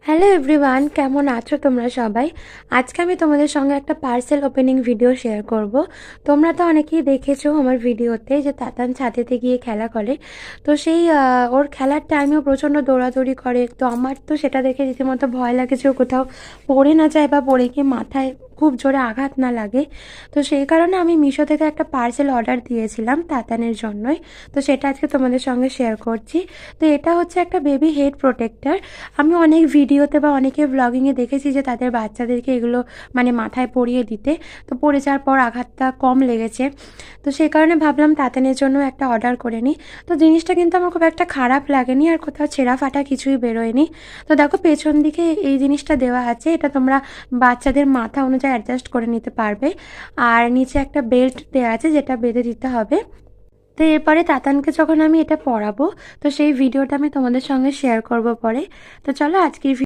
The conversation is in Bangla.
হ্যালো এভরিওয়ান, কেমন আছো তোমরা সবাই? আজকে আমি তোমাদের সঙ্গে একটা পার্সেল ওপেনিং ভিডিও শেয়ার করব। তোমরা তো অনেকেই দেখেছো আমার ভিডিওতে যে তাতান ছাদেতে গিয়ে খেলা করে। তো সেই ওর খেলার টাইমেও প্রচণ্ড দৌড়াদৌড়ি করে। তো আমার তো সেটা দেখে রীতিমতো ভয় লাগে যে ও কোথাও পড়ে না যায় বা পড়ে গিয়ে মাথায় খুব জোরে আঘাত না লাগে। তো সেই কারণে আমি মিশো থেকে একটা পার্সেল অর্ডার দিয়েছিলাম তাতানের জন্যই। তো সেটা আজকে তোমাদের সঙ্গে শেয়ার করছি। তো এটা হচ্ছে একটা বেবি হেড প্রোটেক্টর। আমি অনেক ভিডিওতে বা অনেকের ব্লগিংয়ে দেখেছি যে তাদের বাচ্চাদেরকে এগুলো মানে মাথায় পরিয়ে দিতে। তো পড়ে যাওয়ার পর আঘাতটা কম লেগেছে। তো সেই কারণে ভাবলাম তাতানের জন্য একটা অর্ডার করে নিই। তো জিনিসটা কিন্তু আমার খুব একটা খারাপ লাগেনি, আর কোথাও ছেঁড়া ফাটা কিছুই বেরোয়নি। তো দেখো পেছন দিকে এই জিনিসটা দেওয়া আছে, এটা তোমরা বাচ্চাদের মাথা অনুযায়ী অ্যাডজাস্ট করে নিতে পারবে। আর নিচে একটা বেল্ট দেওয়া আছে যেটা বেঁধে দিতে হবে। তো এরপরে তাতানকে যখন আমি এটা পরাবো, তো সেই ভিডিওটা আমি তোমাদের সঙ্গে শেয়ার করব পরে। তো চলো আজকের